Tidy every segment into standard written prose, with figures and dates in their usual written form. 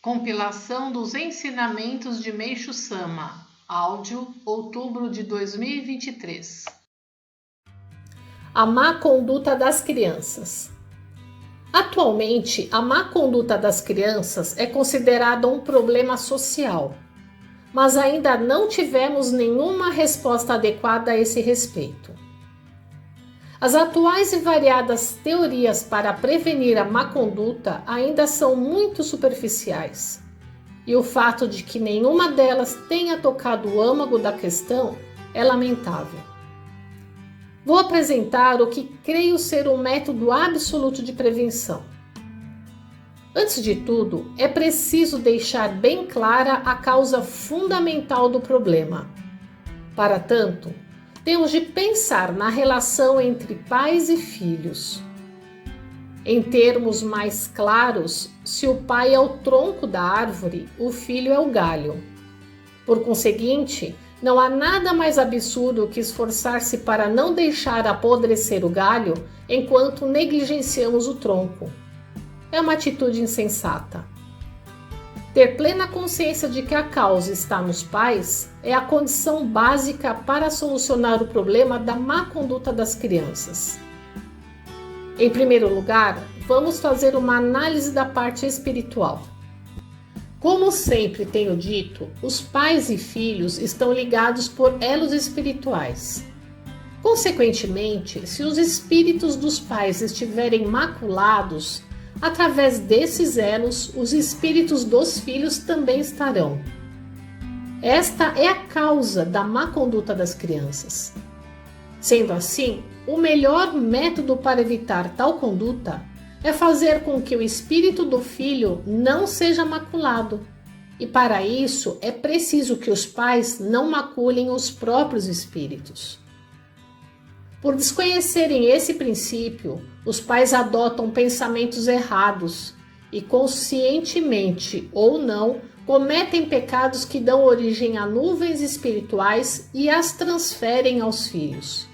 Compilação dos ensinamentos de Meixo Sama. Áudio, outubro de 2023. A má conduta das crianças. Atualmente, a má conduta das crianças é considerada um problema social, mas ainda não tivemos nenhuma resposta adequada a esse respeito. As atuais e variadas teorias para prevenir a má conduta ainda são muito superficiais, e o fato de que nenhuma delas tenha tocado o âmago da questão é lamentável. Vou apresentar o que creio ser um método absoluto de prevenção. Antes de tudo, é preciso deixar bem clara a causa fundamental do problema. Para tanto, temos de pensar na relação entre pais e filhos. Em termos mais claros, se o pai é o tronco da árvore, o filho é o galho. Por conseguinte, não há nada mais absurdo que esforçar-se para não deixar apodrecer o galho enquanto negligenciamos o tronco. É uma atitude insensata. Ter plena consciência de que a causa está nos pais é a condição básica para solucionar o problema da má conduta das crianças. Em primeiro lugar, vamos fazer uma análise da parte espiritual. Como sempre tenho dito, os pais e filhos estão ligados por elos espirituais. Consequentemente, se os espíritos dos pais estiverem maculados, através desses elos, os espíritos dos filhos também estarão. Esta é a causa da má conduta das crianças. Sendo assim, o melhor método para evitar tal conduta é fazer com que o espírito do filho não seja maculado. E para isso é preciso que os pais não maculem os próprios espíritos. Por desconhecerem esse princípio, os pais adotam pensamentos errados e, conscientemente ou não, cometem pecados que dão origem a nuvens espirituais e as transferem aos filhos.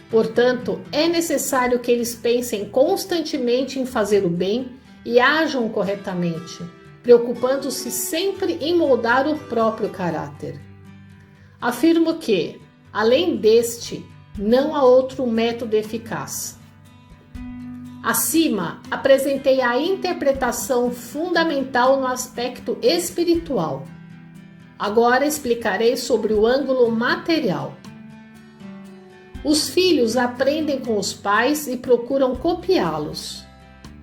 Portanto, é necessário que eles pensem constantemente em fazer o bem e ajam corretamente, preocupando-se sempre em moldar o próprio caráter. Afirmo que, além deste, não há outro método eficaz. Acima, apresentei a interpretação fundamental no aspecto espiritual. Agora explicarei sobre o ângulo material. Os filhos aprendem com os pais e procuram copiá-los.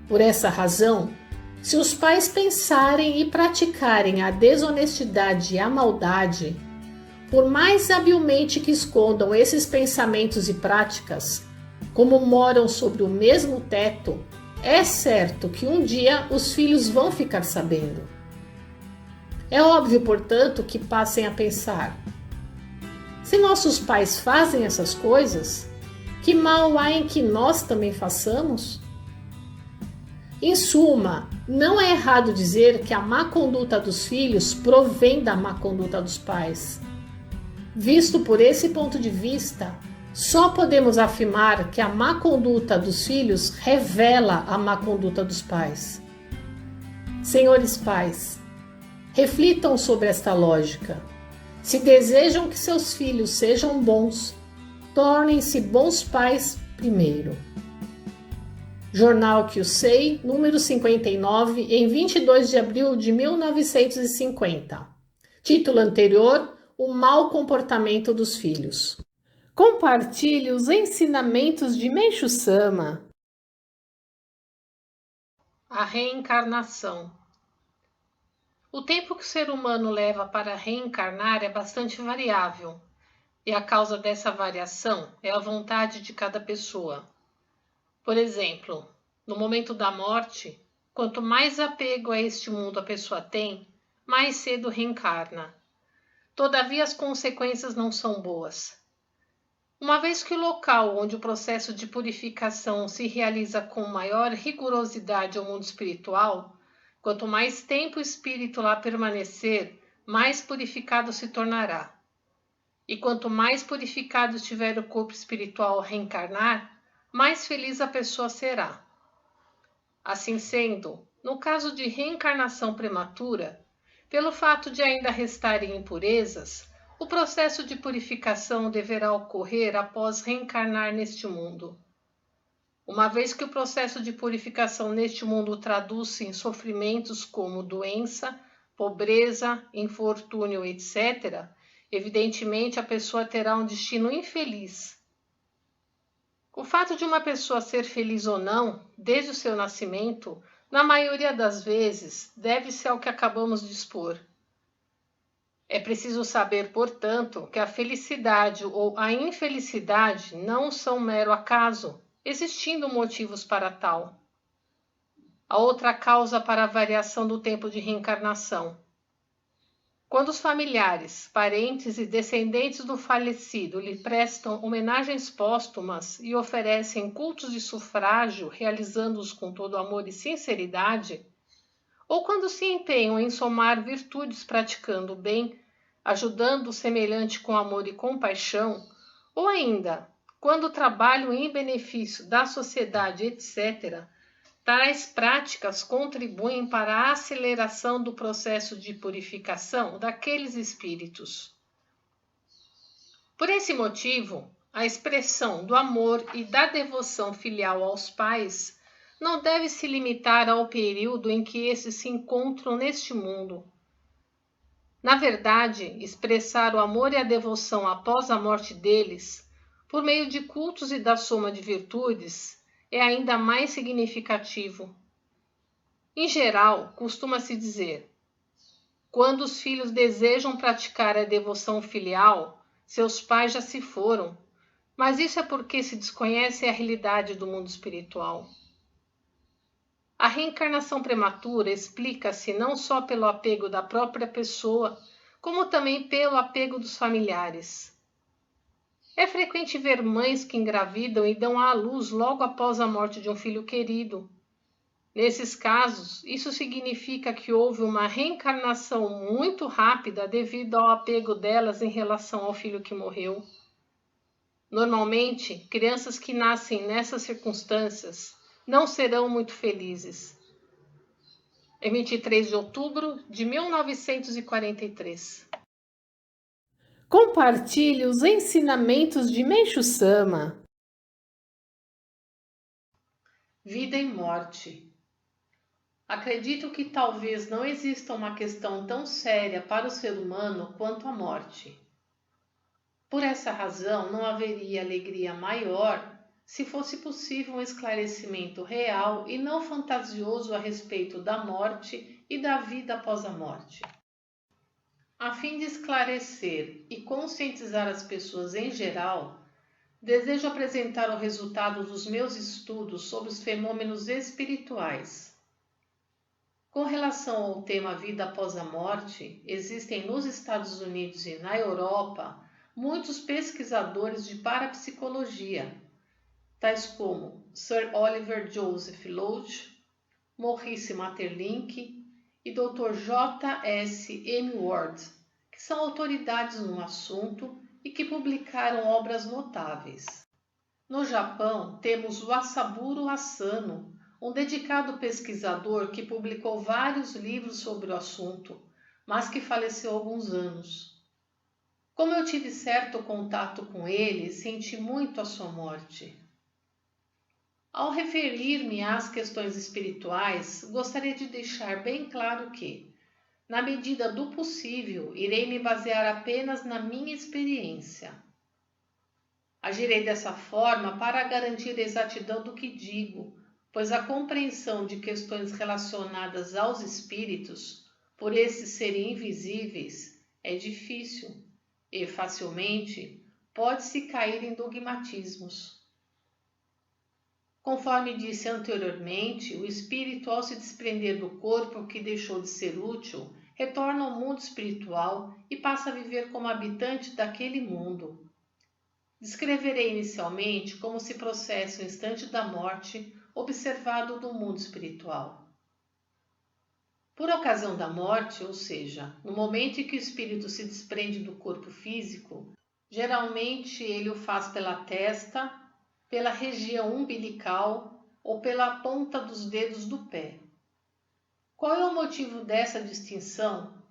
Por essa razão, se os pais pensarem e praticarem a desonestidade e a maldade, por mais habilmente que escondam esses pensamentos e práticas, como moram sobre o mesmo teto, é certo que um dia os filhos vão ficar sabendo. É óbvio, portanto, que passem a pensar: se nossos pais fazem essas coisas, que mal há em que nós também façamos? Em suma, não é errado dizer que a má conduta dos filhos provém da má conduta dos pais. Visto por esse ponto de vista, só podemos afirmar que a má conduta dos filhos revela a má conduta dos pais. Senhores pais, reflitam sobre esta lógica. Se desejam que seus filhos sejam bons, tornem-se bons pais primeiro. Jornal que eu sei, número 59, em 22 de abril de 1950. Título anterior: O mau comportamento dos filhos. Compartilhe os ensinamentos de Meixo Sama. A reencarnação. O tempo que o ser humano leva para reencarnar é bastante variável, e a causa dessa variação é a vontade de cada pessoa. Por exemplo, no momento da morte, quanto mais apego a este mundo a pessoa tem, mais cedo reencarna. Todavia, as consequências não são boas. Uma vez que o local onde o processo de purificação se realiza com maior rigorosidade é o mundo espiritual, quanto mais tempo o espírito lá permanecer, mais purificado se tornará. E quanto mais purificado estiver o corpo espiritual ao reencarnar, mais feliz a pessoa será. Assim sendo, No caso de reencarnação prematura, pelo fato de ainda restarem impurezas, o processo de purificação deverá ocorrer após reencarnar neste mundo. Uma vez que o processo de purificação neste mundo traduz-se em sofrimentos como doença, pobreza, infortúnio, etc., evidentemente a pessoa terá um destino infeliz. O fato de uma pessoa ser feliz ou não, desde o seu nascimento, na maioria das vezes, deve-se ao que acabamos de expor. É preciso saber, portanto, que a felicidade ou a infelicidade não são mero acaso, existindo motivos para tal. A outra causa para a variação do tempo de reencarnação. Quando os familiares, parentes e descendentes do falecido lhe prestam homenagens póstumas e oferecem cultos de sufrágio, realizando-os com todo amor e sinceridade, ou quando se empenham em somar virtudes praticando o bem, ajudando o semelhante com amor e compaixão, ou ainda, quando trabalham em benefício da sociedade, etc., tais práticas contribuem para a aceleração do processo de purificação daqueles espíritos. Por esse motivo, a expressão do amor e da devoção filial aos pais não deve se limitar ao período em que esses se encontram neste mundo. Na verdade, expressar o amor e a devoção após a morte deles, por meio de cultos e da soma de virtudes, é ainda mais significativo. Em geral, costuma-se dizer: quando os filhos desejam praticar a devoção filial, seus pais já se foram, mas isso é porque se desconhece a realidade do mundo espiritual. A reencarnação prematura explica-se não só pelo apego da própria pessoa, como também pelo apego dos familiares. É frequente ver mães que engravidam e dão à luz logo após a morte de um filho querido. Nesses casos, isso significa que houve uma reencarnação muito rápida devido ao apego delas em relação ao filho que morreu. Normalmente, crianças que nascem nessas circunstâncias não serão muito felizes. Em 23 de outubro de 1943. Compartilhe os ensinamentos de Meixo Sama. Vida e morte. Acredito que talvez não exista uma questão tão séria para o ser humano quanto a morte. Por essa razão, não haveria alegria maior se fosse possível um esclarecimento real e não fantasioso a respeito da morte e da vida após a morte. A fim de esclarecer e conscientizar as pessoas em geral, desejo apresentar o resultado dos meus estudos sobre os fenômenos espirituais. Com relação ao tema vida após a morte, existem nos Estados Unidos e na Europa muitos pesquisadores de parapsicologia, tais como Sir Oliver Joseph Lodge, Maurice Maeterlinck e Dr. J. S. M. Ward, que são autoridades no assunto e que publicaram obras notáveis. No Japão, temos o Asaburo Asano, um dedicado pesquisador que publicou vários livros sobre o assunto, mas que faleceu há alguns anos. Como eu tive certo contato com ele, senti muito a sua morte. Ao referir-me às questões espirituais, gostaria de deixar bem claro que, na medida do possível, irei me basear apenas na minha experiência. Agirei dessa forma para garantir a exatidão do que digo, pois a compreensão de questões relacionadas aos espíritos, por esses serem invisíveis, é difícil e, facilmente, pode-se cair em dogmatismos. Conforme disse anteriormente, o espírito, ao se desprender do corpo que deixou de ser útil, retorna ao mundo espiritual e passa a viver como habitante daquele mundo. Descreverei inicialmente como se processa o instante da morte observado do mundo espiritual. Por ocasião da morte, ou seja, no momento em que o espírito se desprende do corpo físico, geralmente ele o faz pela testa, pela região umbilical ou pela ponta dos dedos do pé. Qual é o motivo dessa distinção?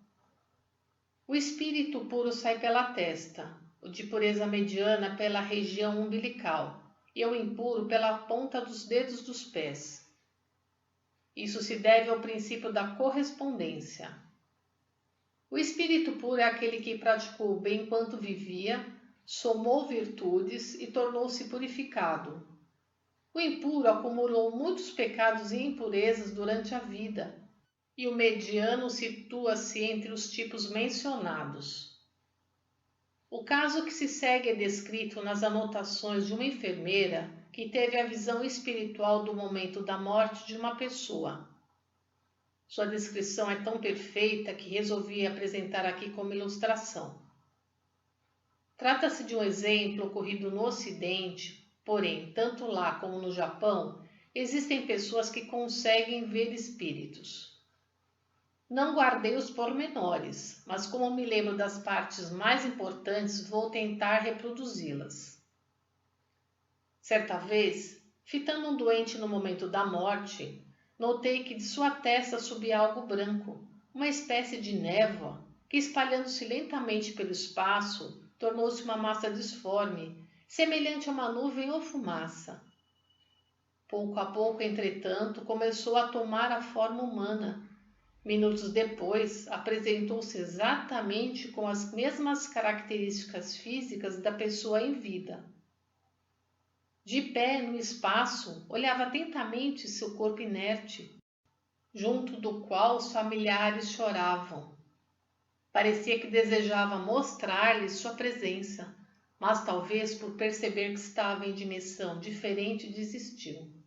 O espírito puro sai pela testa, o de pureza mediana pela região umbilical e o impuro pela ponta dos dedos dos pés. Isso se deve ao princípio da correspondência. O espírito puro é aquele que praticou o bem enquanto vivia, somou virtudes e tornou-se purificado. O impuro acumulou muitos pecados e impurezas durante a vida, e o mediano situa-se entre os tipos mencionados. O caso que se segue é descrito nas anotações de uma enfermeira que teve a visão espiritual do momento da morte de uma pessoa. Sua descrição é tão perfeita que resolvi apresentar aqui como ilustração. Trata-se de um exemplo ocorrido no Ocidente, porém, tanto lá como no Japão, existem pessoas que conseguem ver espíritos. Não guardei os pormenores, mas como me lembro das partes mais importantes, vou tentar reproduzi-las. Certa vez, fitando um doente no momento da morte, notei que de sua testa subia algo branco, uma espécie de névoa, que espalhando-se lentamente pelo espaço, tornou-se uma massa disforme, semelhante a uma nuvem ou fumaça. Pouco a pouco, entretanto, começou a tomar a forma humana. Minutos depois, apresentou-se exatamente com as mesmas características físicas da pessoa em vida. De pé no espaço, olhava atentamente seu corpo inerte, junto do qual os familiares choravam. Parecia que desejava mostrar-lhes sua presença, mas talvez por perceber que estava em dimensão diferente, desistiu.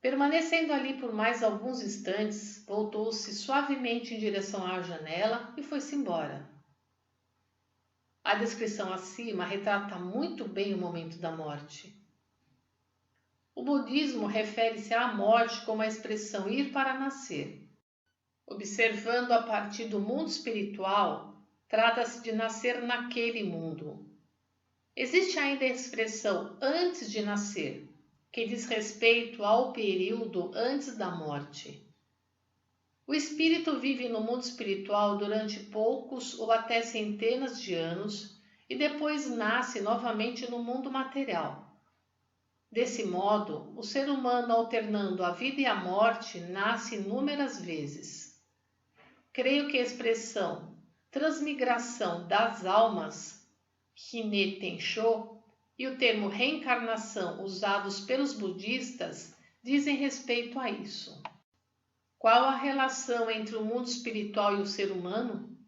Permanecendo ali por mais alguns instantes, voltou-se suavemente em direção à janela e foi-se embora. A descrição acima retrata muito bem o momento da morte. O budismo refere-se à morte como a expressão ir para nascer. Observando a partir do mundo espiritual, trata-se de nascer naquele mundo. Existe ainda a expressão antes de nascer, que diz respeito ao período antes da morte. O espírito vive no mundo espiritual durante poucos ou até centenas de anos e depois nasce novamente no mundo material. Desse modo, o ser humano, alternando a vida e a morte, nasce inúmeras vezes. Creio que a expressão transmigração das almas, Hine Tensho, e o termo reencarnação usados pelos budistas dizem respeito a isso. Qual a relação entre o mundo espiritual e o ser humano?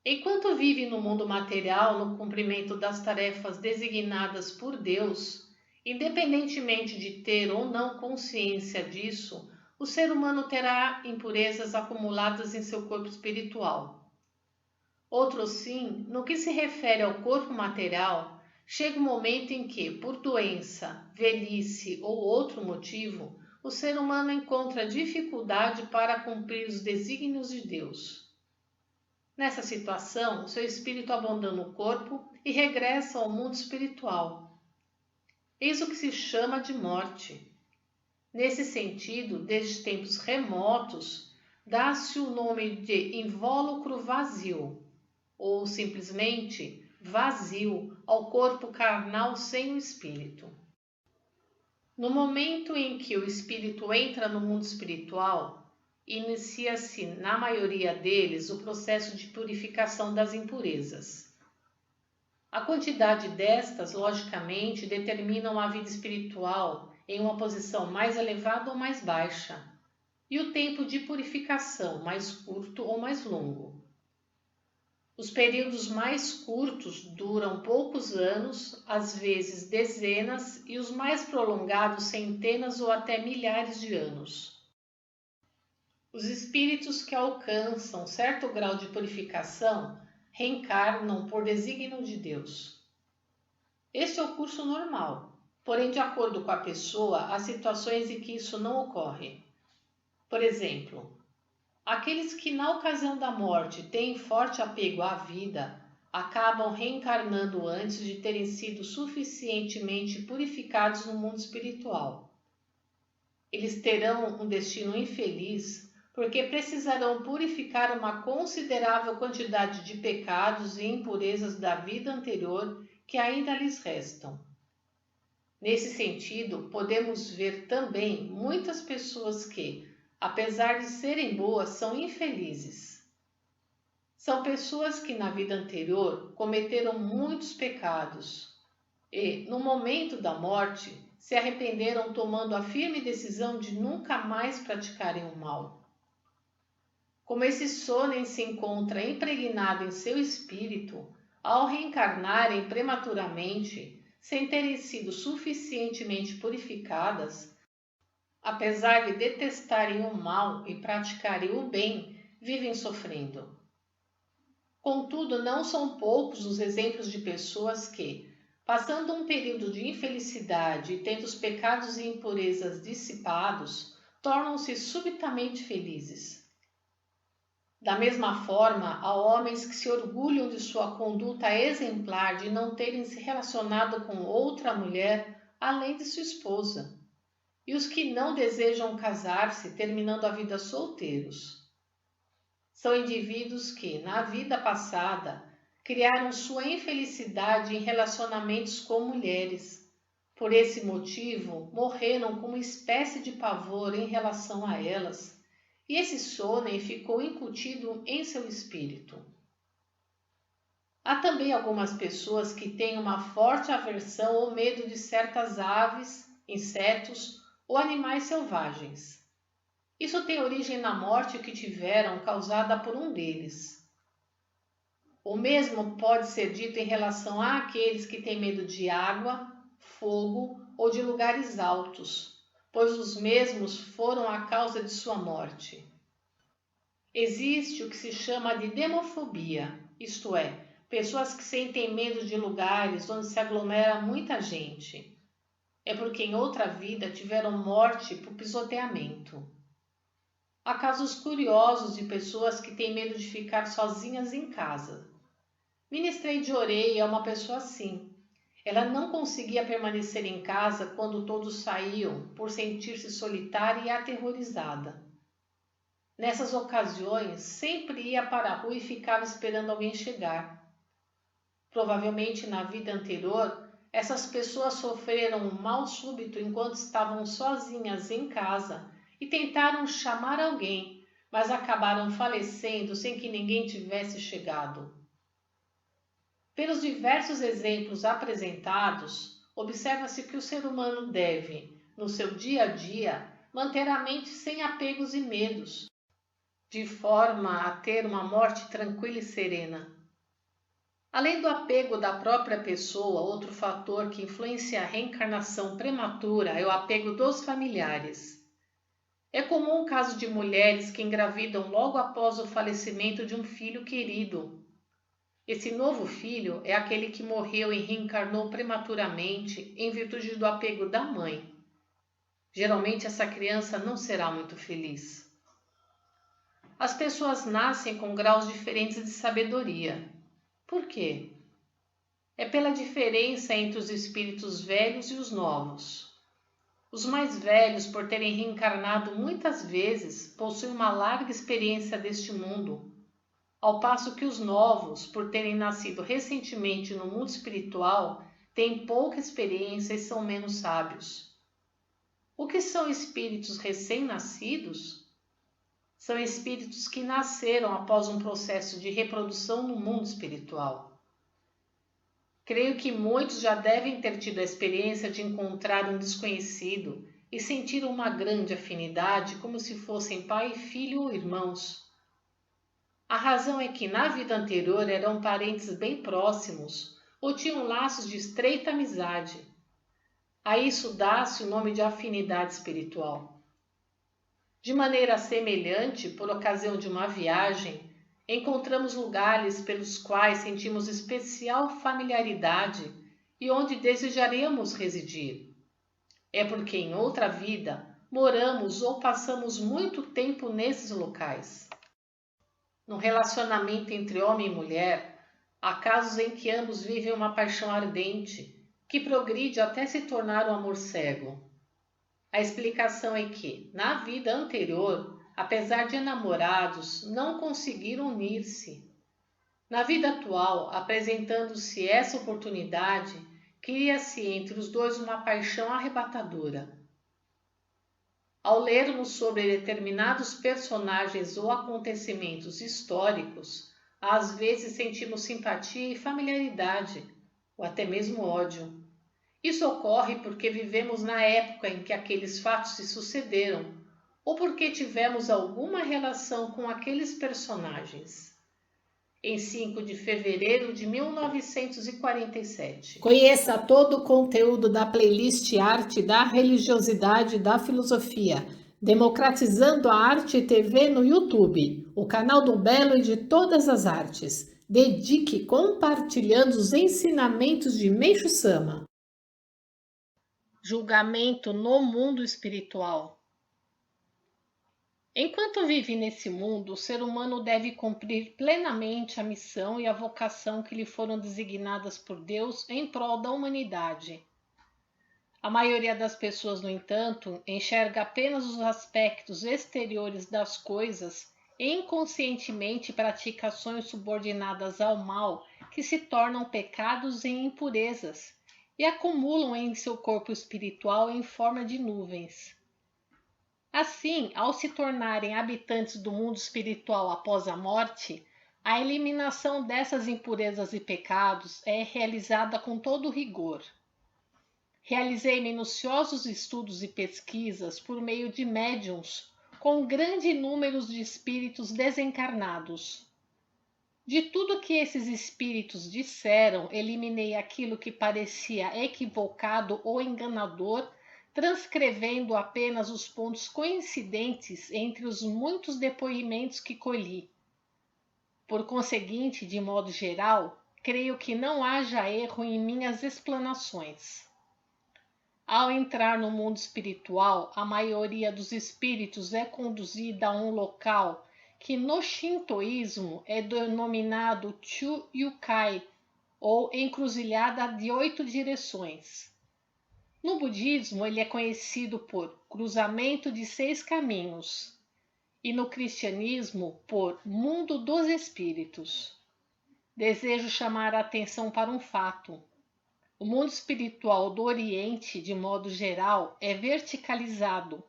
Enquanto vive no mundo material, no cumprimento das tarefas designadas por Deus, independentemente de ter ou não consciência disso, o ser humano terá impurezas acumuladas em seu corpo espiritual. Outro sim, no que se refere ao corpo material, chega um momento em que, por doença, velhice ou outro motivo, o ser humano encontra dificuldade para cumprir os desígnios de Deus. Nessa situação, seu espírito abandona o corpo e regressa ao mundo espiritual. Eis o que se chama de morte. Nesse sentido, desde tempos remotos, dá-se o nome de invólucro vazio, ou simplesmente vazio ao corpo carnal sem o espírito. No momento em que o espírito entra no mundo espiritual, inicia-se, na maioria deles, o processo de purificação das impurezas. A quantidade destas, logicamente, determinam a vida espiritual em uma posição mais elevada ou mais baixa, e o tempo de purificação mais curto ou mais longo. Os períodos mais curtos duram poucos anos, às vezes dezenas, e os mais prolongados centenas ou até milhares de anos. Os espíritos que alcançam certo grau de purificação reencarnam por desígnio de Deus. Este é o curso normal, porém, de acordo com a pessoa, há situações em que isso não ocorre. Por exemplo, aqueles que na ocasião da morte têm forte apego à vida, acabam reencarnando antes de terem sido suficientemente purificados no mundo espiritual. eles terão um destino infeliz porque precisarão purificar uma considerável quantidade de pecados e impurezas da vida anterior que ainda lhes restam. Nesse sentido, podemos ver também muitas pessoas que, apesar de serem boas, são infelizes. São pessoas que na vida anterior cometeram muitos pecados e, no momento da morte, se arrependeram tomando a firme decisão de nunca mais praticarem o mal. Como esse sonen se encontra impregnado em seu espírito, ao reencarnarem prematuramente, sem terem sido suficientemente purificadas, apesar de detestarem o mal e praticarem o bem, vivem sofrendo. Contudo, não são poucos os exemplos de pessoas que, passando um período de infelicidade e tendo os pecados e impurezas dissipados, tornam-se subitamente felizes. Da mesma forma, há homens que se orgulham de sua conduta exemplar de não terem se relacionado com outra mulher além de sua esposa, e os que não desejam casar-se, terminando a vida solteiros. São indivíduos que, na vida passada, criaram sua infelicidade em relacionamentos com mulheres. Por esse motivo, morreram com uma espécie de pavor em relação a elas, e esse sonen ficou incutido em seu espírito. Há também algumas pessoas que têm uma forte aversão ou medo de certas aves, insetos ou animais selvagens. Isso tem origem na morte que tiveram causada por um deles. O mesmo pode ser dito em relação àqueles que têm medo de água, fogo ou de lugares altos, pois os mesmos foram a causa de sua morte. Existe o que se chama de demofobia, isto é, pessoas que sentem medo de lugares onde se aglomera muita gente. É porque em outra vida tiveram morte por pisoteamento. Há casos curiosos de pessoas que têm medo de ficar sozinhas em casa. Ministrei de Oreia a uma pessoa assim. Ela não conseguia permanecer em casa quando todos saíam, por sentir-se solitária e aterrorizada. Nessas ocasiões, sempre ia para a rua e ficava esperando alguém chegar. Provavelmente na vida anterior, essas pessoas sofreram um mal súbito enquanto estavam sozinhas em casa e tentaram chamar alguém, mas acabaram falecendo sem que ninguém tivesse chegado. Pelos diversos exemplos apresentados, observa-se que o ser humano deve, no seu dia a dia, manter a mente sem apegos e medos, de forma a ter uma morte tranquila e serena. Além do apego da própria pessoa, outro fator que influencia a reencarnação prematura é o apego dos familiares. É comum o caso de mulheres que engravidam logo após o falecimento de um filho querido. Esse novo filho é aquele que morreu e reencarnou prematuramente em virtude do apego da mãe. Geralmente essa criança não será muito feliz. As pessoas nascem com graus diferentes de sabedoria. Por quê? É pela diferença entre os espíritos velhos e os novos. Os mais velhos, por terem reencarnado muitas vezes, possuem uma larga experiência deste mundo, ao passo que os novos, por terem nascido recentemente no mundo espiritual, têm pouca experiência e são menos sábios. O que são espíritos recém-nascidos? São espíritos que nasceram após um processo de reprodução no mundo espiritual. Creio que muitos já devem ter tido a experiência de encontrar um desconhecido e sentir uma grande afinidade como se fossem pai, filho ou irmãos. A razão é que na vida anterior eram parentes bem próximos ou tinham laços de estreita amizade. A isso dá-se o nome de afinidade espiritual. De maneira semelhante, por ocasião de uma viagem, encontramos lugares pelos quais sentimos especial familiaridade e onde desejaríamos residir. É porque em outra vida moramos ou passamos muito tempo nesses locais. No relacionamento entre homem e mulher, há casos em que ambos vivem uma paixão ardente, que progride até se tornar um amor cego. A explicação é que, na vida anterior, apesar de enamorados, não conseguiram unir-se. Na vida atual, apresentando-se essa oportunidade, cria-se entre os dois uma paixão arrebatadora. Ao lermos sobre determinados personagens ou acontecimentos históricos, às vezes sentimos simpatia e familiaridade, ou até mesmo ódio. Isso ocorre porque vivemos na época em que aqueles fatos se sucederam, ou porque tivemos alguma relação com aqueles personagens. Em 5 de fevereiro de 1947. Conheça todo o conteúdo da playlist Arte da Religiosidade e da Filosofia, Democratizando a Arte TV no YouTube, o canal do Belo e de todas as artes. Dedique compartilhando os ensinamentos de Meixo Sama. Julgamento no mundo espiritual. Enquanto vive nesse mundo, o ser humano deve cumprir plenamente a missão e a vocação que lhe foram designadas por Deus em prol da humanidade. A maioria das pessoas, no entanto, enxerga apenas os aspectos exteriores das coisas e inconscientemente pratica ações subordinadas ao mal que se tornam pecados e impurezas e acumulam em seu corpo espiritual em forma de nuvens. Assim, ao se tornarem habitantes do mundo espiritual após a morte, a eliminação dessas impurezas e pecados é realizada com todo rigor. Realizei minuciosos estudos e pesquisas por meio de médiuns com grande número de espíritos desencarnados. De tudo que esses espíritos disseram, eliminei aquilo que parecia equivocado ou enganador, transcrevendo apenas os pontos coincidentes entre os muitos depoimentos que colhi. Por conseguinte, de modo geral, creio que não haja erro em minhas explanações. Ao entrar no mundo espiritual, a maioria dos espíritos é conduzida a um local que no shintoísmo é denominado Chu-Yukai, ou encruzilhada de 8 direções. No budismo, ele é conhecido por cruzamento de 6 caminhos, e no cristianismo por mundo dos espíritos. Desejo chamar a atenção para um fato. O mundo espiritual do Oriente, de modo geral, é verticalizado,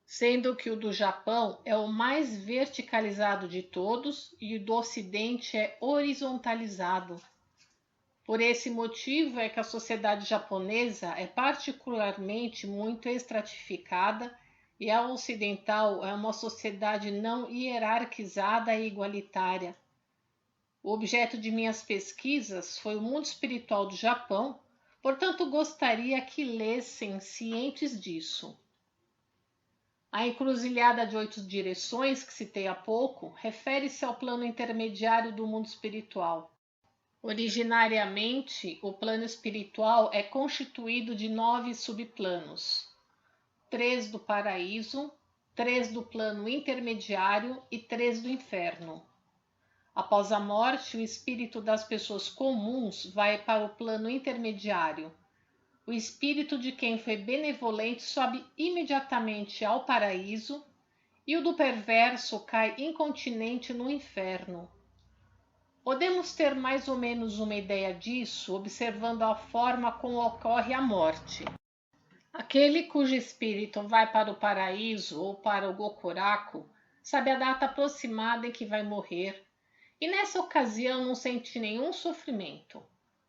sendo que o do Japão é o mais verticalizado de todos e o do Ocidente é horizontalizado. Por esse motivo é que a sociedade japonesa é particularmente muito estratificada e a ocidental é uma sociedade não hierarquizada e igualitária. O objeto de minhas pesquisas foi o mundo espiritual do Japão, portanto gostaria que lessem cientes disso. A encruzilhada de 8 direções que citei há pouco refere-se ao plano intermediário do mundo espiritual. Originariamente, o plano espiritual é constituído de 9 subplanos: 3 do paraíso, 3 do plano intermediário e 3 do inferno. Após a morte, o espírito das pessoas comuns vai para o plano intermediário. O espírito de quem foi benevolente sobe imediatamente ao paraíso e o do perverso cai incontinente no inferno. Podemos ter mais ou menos uma ideia disso observando a forma como ocorre a morte. Aquele cujo espírito vai para o paraíso ou para o Gokuraku sabe a data aproximada em que vai morrer e nessa ocasião não sente nenhum sofrimento.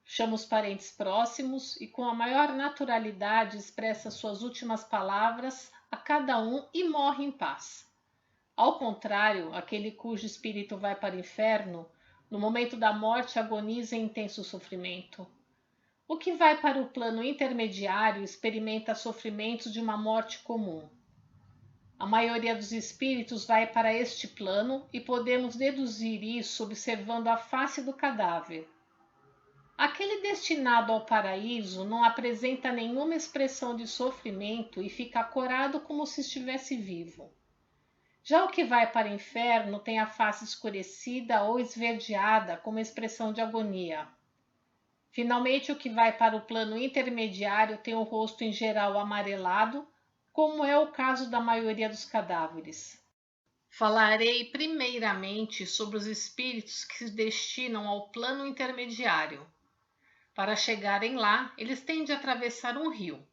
Chama os parentes próximos e com a maior naturalidade expressa suas últimas palavras a cada um e morre em paz. Ao contrário, aquele cujo espírito vai para o inferno no momento da morte agoniza em intenso sofrimento. O que vai para o plano intermediário experimenta sofrimentos de uma morte comum. A maioria dos espíritos vai para este plano e podemos deduzir isso observando a face do cadáver. Aquele destinado ao paraíso não apresenta nenhuma expressão de sofrimento e fica corado como se estivesse vivo. Já o que vai para o inferno tem a face escurecida ou esverdeada como expressão de agonia. Finalmente, o que vai para o plano intermediário tem o rosto em geral amarelado, como é o caso da maioria dos cadáveres. Falarei primeiramente sobre os espíritos que se destinam ao plano intermediário. Para chegarem lá, eles têm de atravessar um rio.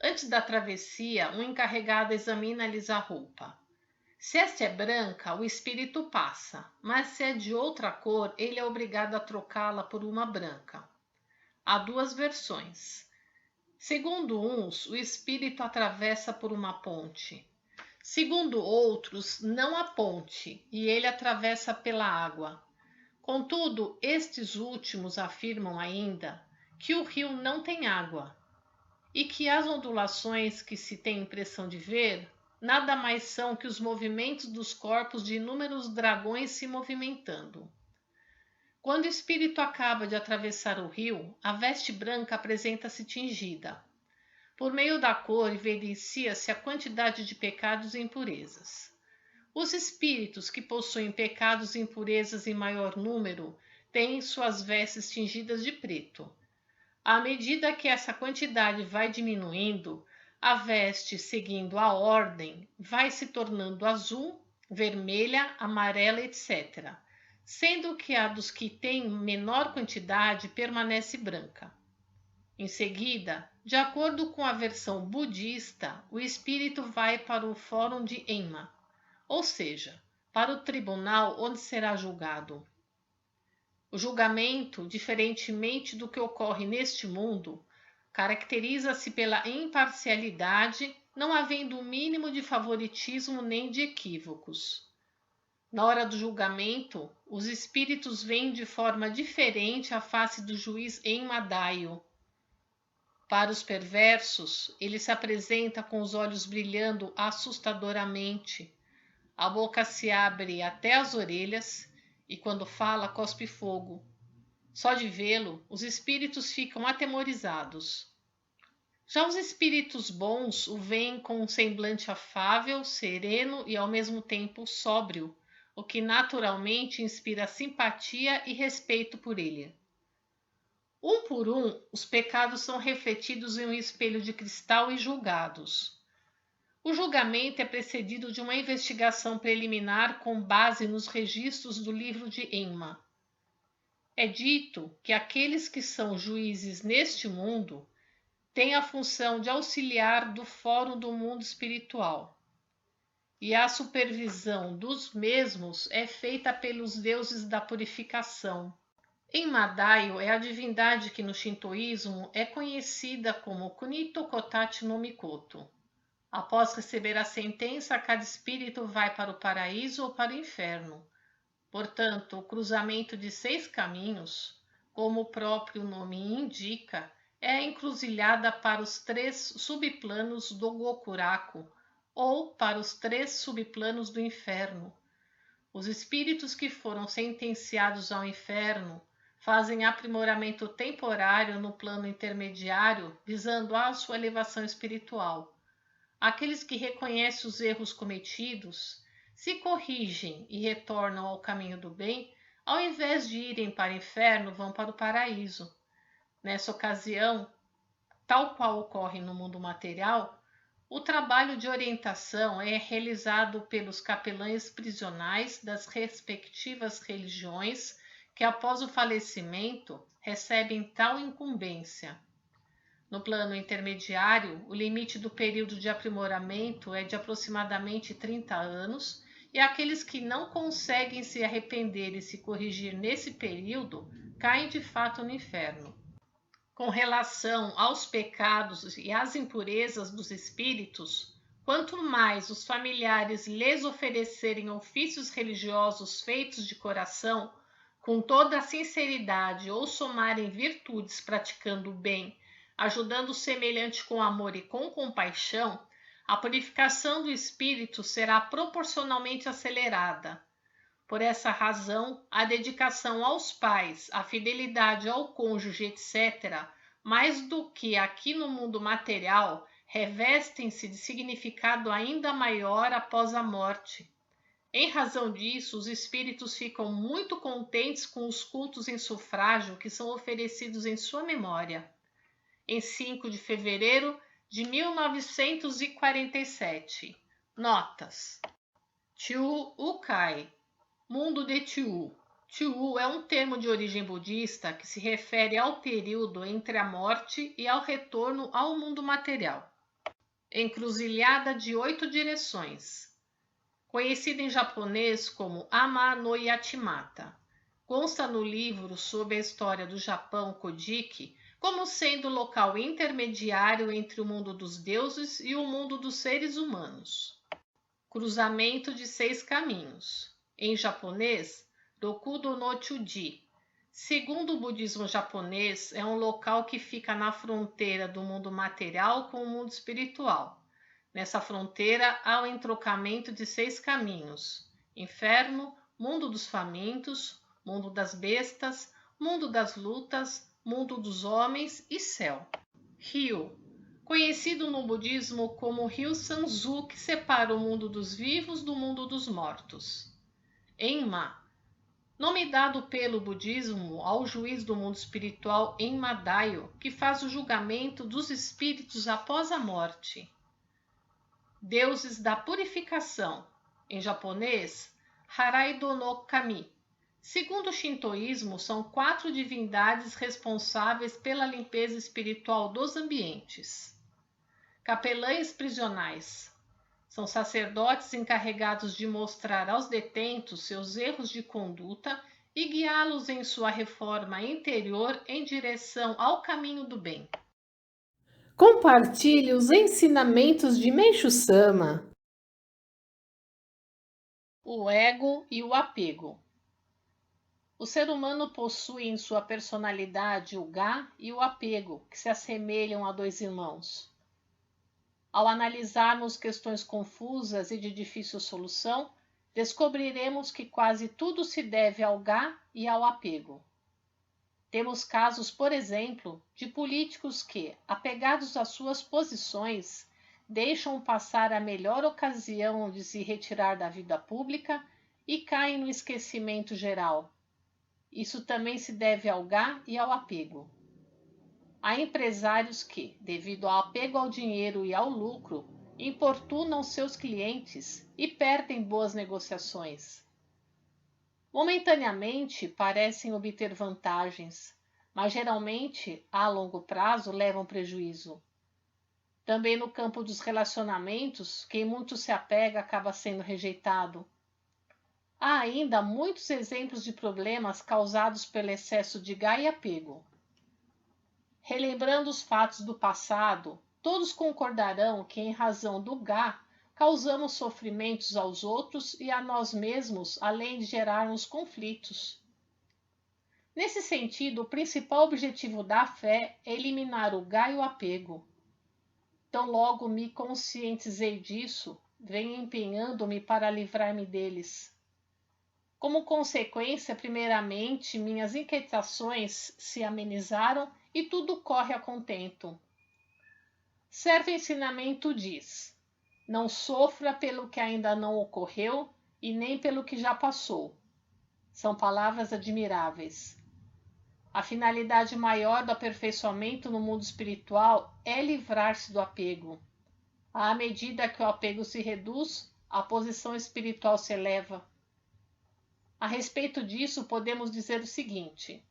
Antes da travessia, um encarregado examina-lhes a roupa. Se esta é branca, o espírito passa, mas se é de outra cor, ele é obrigado a trocá-la por uma branca. Há duas versões. Segundo uns, o espírito atravessa por uma ponte. Segundo outros, não há ponte, e ele atravessa pela água. Contudo, estes últimos afirmam ainda que o rio não tem água, e que as ondulações que se tem impressão de ver nada mais são que os movimentos dos corpos de inúmeros dragões se movimentando. Quando o espírito acaba de atravessar o rio, a veste branca apresenta-se tingida. Por meio da cor, evidencia-se a quantidade de pecados e impurezas. Os espíritos que possuem pecados e impurezas em maior número têm suas vestes tingidas de preto. À medida que essa quantidade vai diminuindo, a veste, seguindo a ordem, vai se tornando azul, vermelha, amarela, etc., sendo que a dos que têm menor quantidade permanece branca. Em seguida, de acordo com a versão budista, o espírito vai para o fórum de Enma, ou seja, para o tribunal onde será julgado. O julgamento, diferentemente do que ocorre neste mundo, caracteriza-se pela imparcialidade, não havendo o mínimo de favoritismo nem de equívocos. Na hora do julgamento, os espíritos veem de forma diferente a face do juiz Enma-Daio. Para os perversos, ele se apresenta com os olhos brilhando assustadoramente. A boca se abre até as orelhas e, quando fala, cospe fogo. Só de vê-lo, os espíritos ficam atemorizados. Já os espíritos bons o veem com um semblante afável, sereno e ao mesmo tempo sóbrio, o que naturalmente inspira simpatia e respeito por ele. Um por um, os pecados são refletidos em um espelho de cristal e julgados. O julgamento é precedido de uma investigação preliminar com base nos registros do livro de Enma. É dito que aqueles que são juízes neste mundo têm a função de auxiliar do fórum do mundo espiritual, e a supervisão dos mesmos é feita pelos deuses da purificação. Enma-Daio é a divindade que no shintoísmo é conhecida como Kunito Kotachi no Mikoto. Após receber a sentença, cada espírito vai para o paraíso ou para o inferno. Portanto, o cruzamento de 6 caminhos, como o próprio nome indica, é a encruzilhada para os 3 subplanos do Gokuraku, ou para os 3 subplanos do inferno. Os espíritos que foram sentenciados ao inferno fazem aprimoramento temporário no plano intermediário, visando a sua elevação espiritual. Aqueles que reconhecem os erros cometidos, se corrigem e retornam ao caminho do bem, ao invés de irem para o inferno, vão para o paraíso. Nessa ocasião, tal qual ocorre no mundo material, o trabalho de orientação é realizado pelos capelães prisionais das respectivas religiões que, após o falecimento, recebem tal incumbência. No plano intermediário, o limite do período de aprimoramento é de aproximadamente 30 anos, e aqueles que não conseguem se arrepender e se corrigir nesse período caem de fato no inferno. Com relação aos pecados e às impurezas dos espíritos, quanto mais os familiares lhes oferecerem ofícios religiosos feitos de coração, com toda a sinceridade, ou somarem virtudes praticando o bem, ajudando o semelhante com amor e com compaixão, a purificação do espírito será proporcionalmente acelerada. Por essa razão, a dedicação aos pais, a fidelidade ao cônjuge, etc., mais do que aqui no mundo material, revestem-se de significado ainda maior após a morte. Em razão disso, os espíritos ficam muito contentes com os cultos em sufrágio que são oferecidos em sua memória. Em 5 de fevereiro, de 1947. Notas. Tiu Ukai, mundo de Tiu. Tiu é um termo de origem budista que se refere ao período entre a morte e ao retorno ao mundo material. Encruzilhada de 8 direções. Conhecida em japonês como Ama no Yatimata. Consta no livro sobre a história do Japão Kojiki como sendo o local intermediário entre o mundo dos deuses e o mundo dos seres humanos. Cruzamento de 6 caminhos. Em japonês, Dokudo no Chuji. Segundo o budismo japonês, é um local que fica na fronteira do mundo material com o mundo espiritual. Nessa fronteira há o entrocamento de 6 caminhos: inferno, mundo dos famintos, mundo das bestas, mundo das lutas, mundo dos homens e céu. Rio, conhecido no budismo como Rio Sanzu, que separa o mundo dos vivos do mundo dos mortos. Enma, nome dado pelo budismo ao juiz do mundo espiritual Enma-daio, que faz o julgamento dos espíritos após a morte. Deuses da purificação, em japonês, Haraido no Kami. Segundo o shintoísmo, são 4 divindades responsáveis pela limpeza espiritual dos ambientes. Capelães prisionais. São sacerdotes encarregados de mostrar aos detentos seus erros de conduta e guiá-los em sua reforma interior em direção ao caminho do bem. Compartilhe os ensinamentos de Meishu-sama. O ego e o apego. O ser humano possui em sua personalidade o ga e o apego, que se assemelham a 2 irmãos. Ao analisarmos questões confusas e de difícil solução, descobriremos que quase tudo se deve ao ga e ao apego. Temos casos, por exemplo, de políticos que, apegados às suas posições, deixam passar a melhor ocasião de se retirar da vida pública e caem no esquecimento geral. Isso também se deve ao ga e ao apego. Há empresários que, devido ao apego ao dinheiro e ao lucro, importunam seus clientes e perdem boas negociações. Momentaneamente parecem obter vantagens, mas geralmente, a longo prazo, levam prejuízo. Também no campo dos relacionamentos, quem muito se apega acaba sendo rejeitado. Há ainda muitos exemplos de problemas causados pelo excesso de ga e apego. Relembrando os fatos do passado, todos concordarão que, em razão do ga, causamos sofrimentos aos outros e a nós mesmos, além de gerarmos conflitos. Nesse sentido, o principal objetivo da fé é eliminar o ga e o apego. Tão logo me conscientizei disso, venho empenhando-me para livrar-me deles. Como consequência, primeiramente, minhas inquietações se amenizaram e tudo corre a contento. Certo ensinamento diz: não sofra pelo que ainda não ocorreu e nem pelo que já passou. São palavras admiráveis. A finalidade maior do aperfeiçoamento no mundo espiritual é livrar-se do apego. À medida que o apego se reduz, a posição espiritual se eleva. A respeito disso, podemos dizer o seguinte: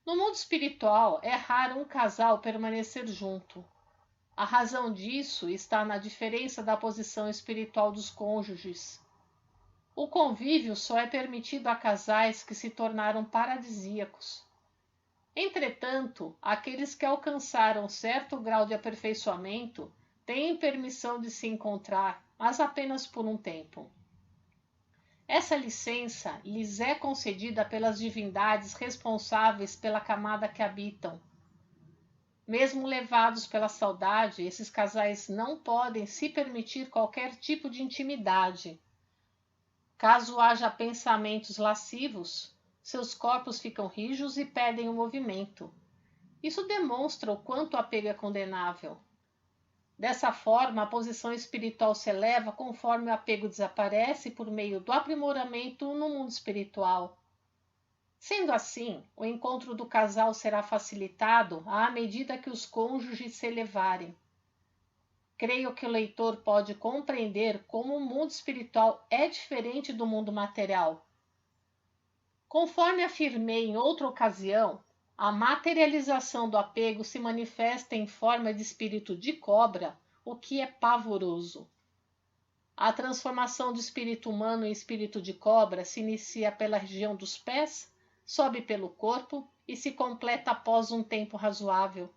no mundo espiritual, é raro um casal permanecer junto. A razão disso está na diferença da posição espiritual dos cônjuges. O convívio só é permitido a casais que se tornaram paradisíacos. Entretanto, aqueles que alcançaram certo grau de aperfeiçoamento têm permissão de se encontrar, mas apenas por um tempo. Essa licença lhes é concedida pelas divindades responsáveis pela camada que habitam. Mesmo levados pela saudade, esses casais não podem se permitir qualquer tipo de intimidade. Caso haja pensamentos lascivos, seus corpos ficam rijos e perdem o movimento. Isso demonstra o quanto o apego é condenável. Dessa forma, a posição espiritual se eleva conforme o apego desaparece por meio do aprimoramento no mundo espiritual. Sendo assim, o encontro do casal será facilitado à medida que os cônjuges se elevarem. creio que o leitor pode compreender como o mundo espiritual é diferente do mundo material. Conforme afirmei em outra ocasião, a materialização do apego se manifesta em forma de espírito de cobra, o que é pavoroso. A transformação do espírito humano em espírito de cobra se inicia pela região dos pés, sobe pelo corpo e se completa após um tempo razoável.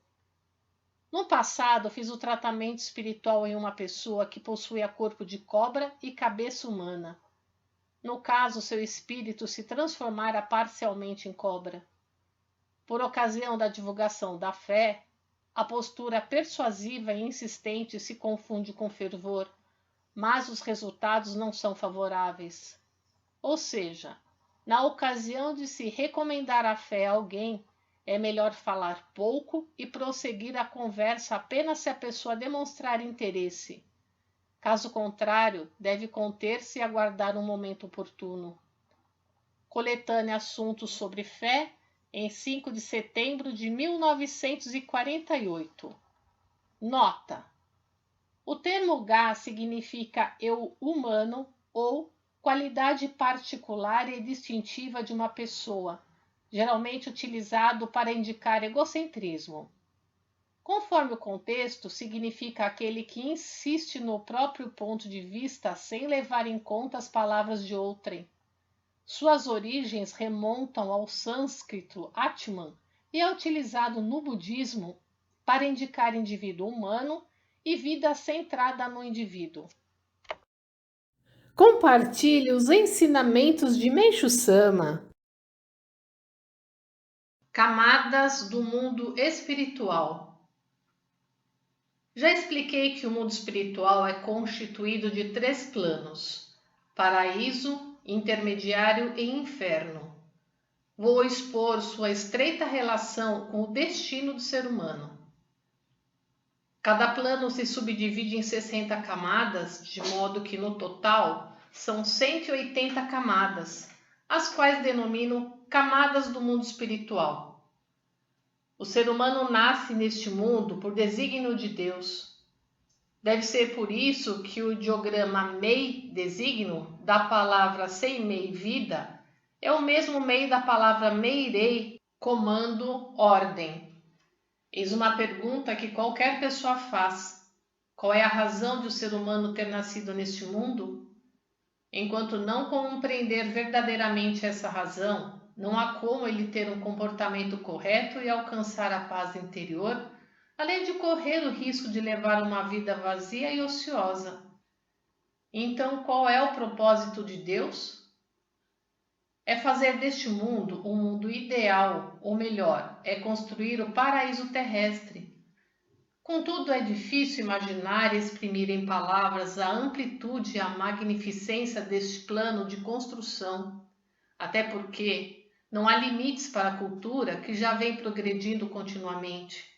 No passado, fiz o tratamento espiritual em uma pessoa que possuía corpo de cobra e cabeça humana. No caso, seu espírito se transformara parcialmente em cobra. Por ocasião da divulgação da fé, a postura persuasiva e insistente se confunde com fervor, mas os resultados não são favoráveis. Ou seja, na ocasião de se recomendar a fé a alguém, é melhor falar pouco e prosseguir a conversa apenas se a pessoa demonstrar interesse. Caso contrário, deve conter-se e aguardar um momento oportuno. Coletânea Assuntos sobre Fé, em 5 de setembro de 1948. Nota: o termo Gá significa eu humano ou qualidade particular e distintiva de uma pessoa, geralmente utilizado para indicar egocentrismo. Conforme o contexto, significa aquele que insiste no próprio ponto de vista sem levar em conta as palavras de outrem. Suas origens remontam ao sânscrito Atman e é utilizado no budismo para indicar indivíduo humano e vida centrada no indivíduo. Compartilhe os ensinamentos de Meishu Sama. Camadas do mundo espiritual. Já expliquei que o mundo espiritual é constituído de 3 planos: paraíso, intermediário e inferno. Vou expor sua estreita relação com o destino do ser humano. Cada plano se subdivide em 60 camadas, de modo que no total são 180 camadas, as quais denomino camadas do mundo espiritual. O ser humano nasce neste mundo por desígnio de Deus. Deve ser por isso que o ideograma Mei, desígnio, da palavra Seimei, vida, é o mesmo Mei da palavra Meirei, comando, ordem. Eis uma pergunta que qualquer pessoa faz: qual é a razão de o ser humano ter nascido neste mundo? Enquanto não compreender verdadeiramente essa razão, não há como ele ter um comportamento correto e alcançar a paz interior, além de correr o risco de levar uma vida vazia e ociosa. Então, qual é o propósito de Deus? É fazer deste mundo um mundo ideal, ou melhor, é construir o paraíso terrestre. Contudo, é difícil imaginar e exprimir em palavras a amplitude e a magnificência deste plano de construção, até porque não há limites para a cultura que já vem progredindo continuamente.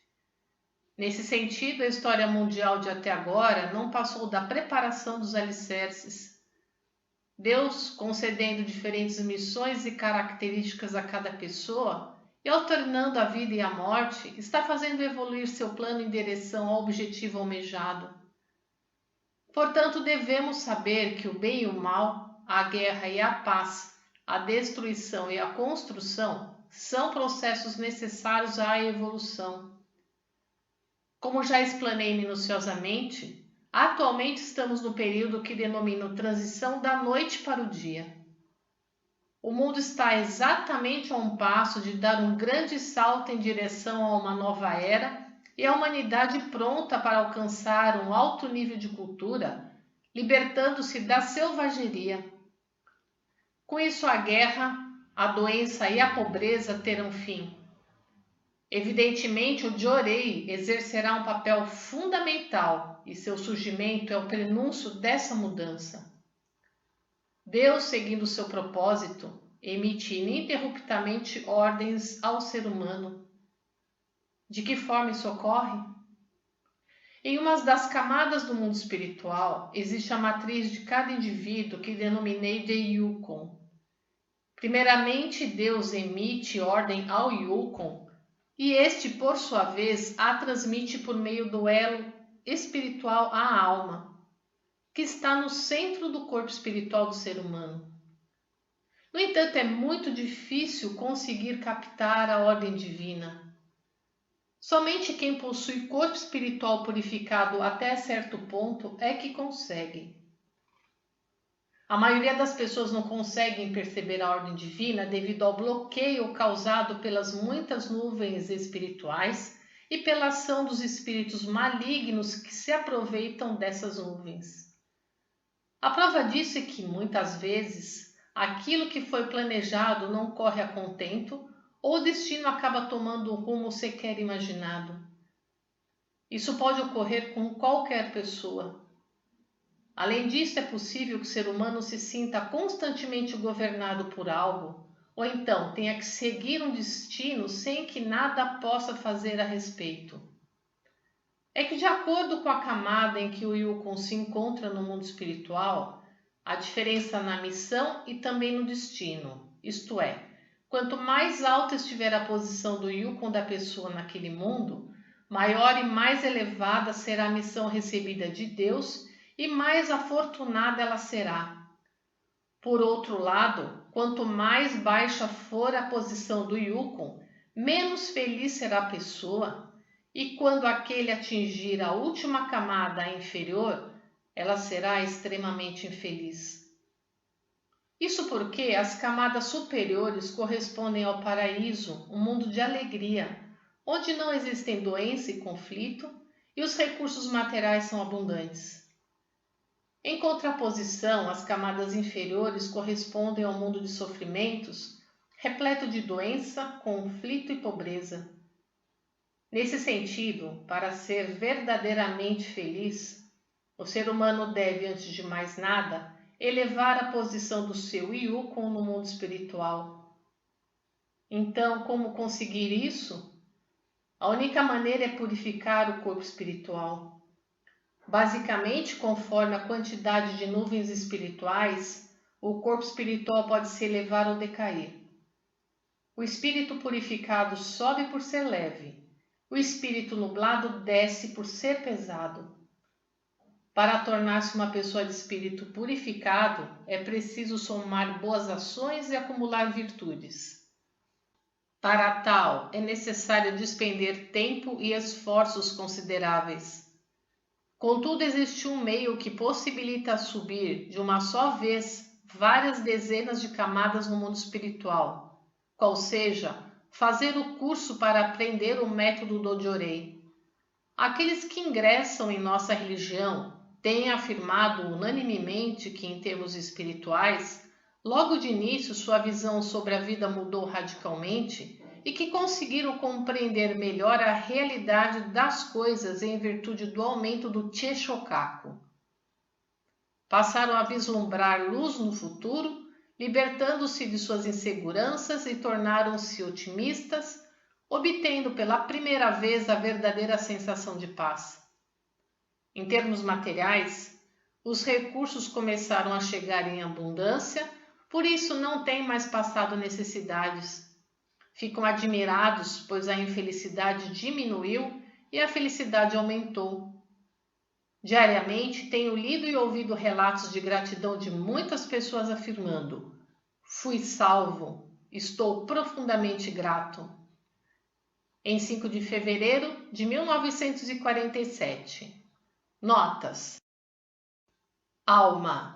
Nesse sentido, a história mundial de até agora não passou da preparação dos alicerces. Deus, concedendo diferentes missões e características a cada pessoa, e alternando a vida e a morte, está fazendo evoluir seu plano em direção ao objetivo almejado. Portanto, devemos saber que o bem e o mal, a guerra e a paz, a destruição e a construção são processos necessários à evolução. Como já explanei minuciosamente, atualmente estamos no período que denomino transição da noite para o dia. O mundo está exatamente a um passo de dar um grande salto em direção a uma nova era e a humanidade pronta para alcançar um alto nível de cultura, libertando-se da selvageria. Com isso, a guerra, a doença e a pobreza terão fim. Evidentemente, o Jorei exercerá um papel fundamental e seu surgimento é o prenúncio dessa mudança. Deus, seguindo seu propósito, emite ininterruptamente ordens ao ser humano. De que forma isso ocorre? Em uma das camadas do mundo espiritual, existe a matriz de cada indivíduo que denominei de Yukon. Primeiramente, Deus emite ordem ao Yukon, e este, por sua vez, a transmite por meio do elo espiritual à alma, que está no centro do corpo espiritual do ser humano. No entanto, é muito difícil conseguir captar a ordem divina. Somente quem possui corpo espiritual purificado até certo ponto é que consegue. A maioria das pessoas não conseguem perceber a ordem divina devido ao bloqueio causado pelas muitas nuvens espirituais e pela ação dos espíritos malignos que se aproveitam dessas nuvens. A prova disso é que, muitas vezes, aquilo que foi planejado não corre a contento ou o destino acaba tomando o rumo sequer imaginado. Isso pode ocorrer com qualquer pessoa. Além disso, é possível que o ser humano se sinta constantemente governado por algo, ou então tenha que seguir um destino sem que nada possa fazer a respeito. É que, de acordo com a camada em que o Yukon se encontra no mundo espiritual, há diferença na missão e também no destino. Isto é, quanto mais alta estiver a posição do Yukon da pessoa naquele mundo, maior e mais elevada será a missão recebida de Deus e mais afortunada ela será. Por outro lado, quanto mais baixa for a posição do Yukon, menos feliz será a pessoa, e quando aquele atingir a última camada inferior, ela será extremamente infeliz. Isso porque as camadas superiores correspondem ao paraíso, um mundo de alegria, onde não existem doença e conflito e os recursos materiais são abundantes. Em contraposição, as camadas inferiores correspondem ao mundo de sofrimentos, repleto de doença, conflito e pobreza. Nesse sentido, para ser verdadeiramente feliz, o ser humano deve, antes de mais nada, elevar a posição do seu Yukon no mundo espiritual. Então, como conseguir isso? A única maneira é purificar o corpo espiritual. Basicamente, conforme a quantidade de nuvens espirituais, o corpo espiritual pode se elevar ou decair. O espírito purificado sobe por ser leve. O espírito nublado desce por ser pesado. Para tornar-se uma pessoa de espírito purificado, é preciso somar boas ações e acumular virtudes. Para tal, é necessário despender tempo e esforços consideráveis. Contudo, existe um meio que possibilita subir de uma só vez várias dezenas de camadas no mundo espiritual, qual seja, fazer o curso para aprender o método Dojorei. Aqueles que ingressam em nossa religião têm afirmado unanimemente que, em termos espirituais, logo de início sua visão sobre a vida mudou radicalmente e que conseguiram compreender melhor a realidade das coisas em virtude do aumento do Che-Shokaku. Passaram a vislumbrar luz no futuro, libertando-se de suas inseguranças e tornaram-se otimistas, obtendo pela primeira vez a verdadeira sensação de paz. Em termos materiais, os recursos começaram a chegar em abundância, por isso não têm mais passado necessidades. Ficam admirados, pois a infelicidade diminuiu e a felicidade aumentou. Diariamente tenho lido e ouvido relatos de gratidão de muitas pessoas afirmando: fui salvo, estou profundamente grato. Em 5 de fevereiro de 1947. Notas. Alma.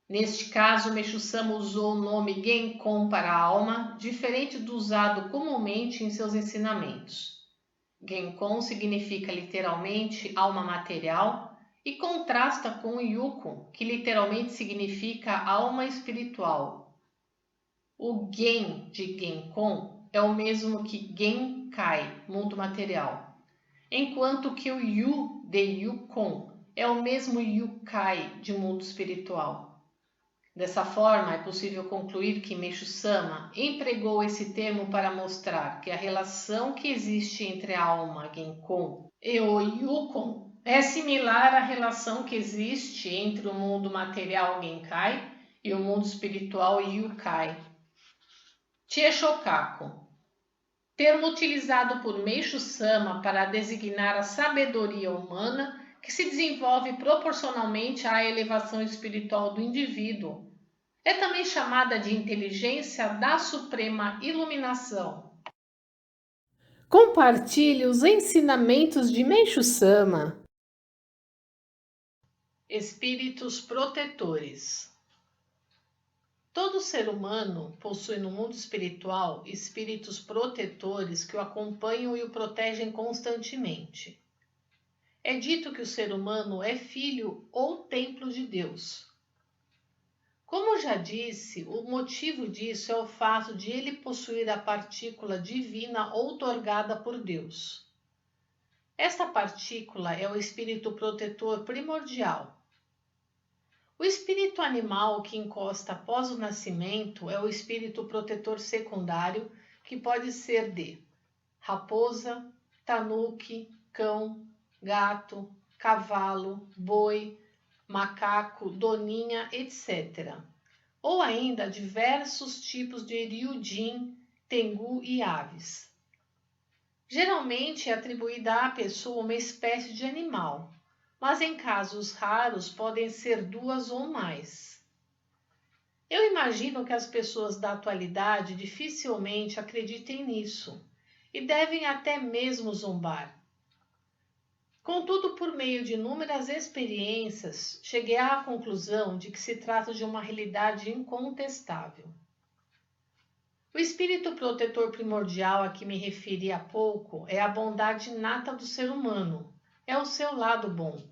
Neste caso, Meixo Sama usou o nome Genkon para alma, diferente do usado comumente em seus ensinamentos. Genkon significa literalmente alma material e contrasta com o Yukon, que literalmente significa alma espiritual. O Gen de Genkon é o mesmo que Genkai, mundo material, enquanto que o Yu de Yukon é o mesmo Yukai de mundo espiritual. Dessa forma, é possível concluir que Meixo Sama empregou esse termo para mostrar que a relação que existe entre a alma Genkon e o Yukon é similar à relação que existe entre o mundo material Genkai e o mundo espiritual Yukai. Che-Shokaku, termo utilizado por Meixo Sama para designar a sabedoria humana que se desenvolve proporcionalmente à elevação espiritual do indivíduo. É também chamada de inteligência da suprema iluminação. Compartilhe os ensinamentos de Meixo Sama. Espíritos protetores. Todo ser humano possui no mundo espiritual espíritos protetores que o acompanham e o protegem constantemente. É dito que o ser humano é filho ou templo de Deus. Como já disse, o motivo disso é o fato de ele possuir a partícula divina outorgada por Deus. Esta partícula é o espírito protetor primordial. O espírito animal que encosta após o nascimento é o espírito protetor secundário, que pode ser de raposa, tanuque, cão, gato, cavalo, boi, macaco, doninha, etc. Ou ainda diversos tipos de ryujin, tengu e aves. Geralmente é atribuída à pessoa uma espécie de animal, mas em casos raros podem ser duas ou mais. Eu imagino que as pessoas da atualidade dificilmente acreditem nisso e devem até mesmo zombar. Contudo, por meio de inúmeras experiências, cheguei à conclusão de que se trata de uma realidade incontestável. O espírito protetor primordial a que me referi há pouco é a bondade inata do ser humano, é o seu lado bom.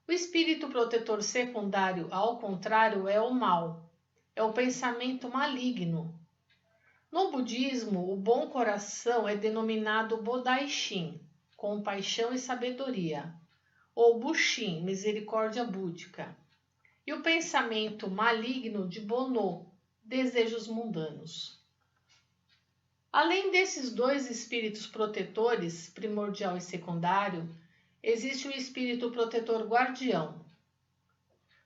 O espírito protetor secundário, ao contrário, é o mal, é o pensamento maligno. No budismo, o bom coração é denominado Bodai-shin, compaixão e sabedoria, ou Bushin, misericórdia búdica, e o pensamento maligno de Bono, desejos mundanos. Além desses dois espíritos protetores, primordial e secundário, existe o espírito protetor guardião.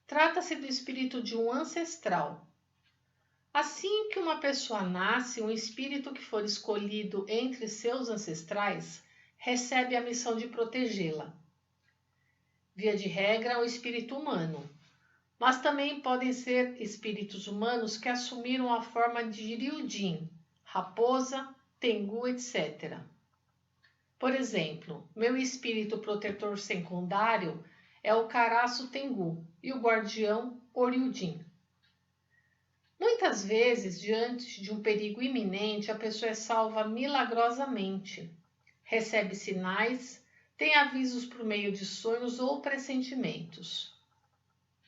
Trata-se do espírito de um ancestral. Assim que uma pessoa nasce, um espírito que for escolhido entre seus ancestrais recebe a missão de protegê-la. Via de regra, é o espírito humano, mas também podem ser espíritos humanos que assumiram a forma de ryujin, raposa, tengu, etc. Por exemplo, meu espírito protetor secundário é o Karasu Tengu e o guardião Oryujin. Muitas vezes, diante de um perigo iminente, a pessoa é salva milagrosamente. Recebe sinais, tem avisos por meio de sonhos ou pressentimentos.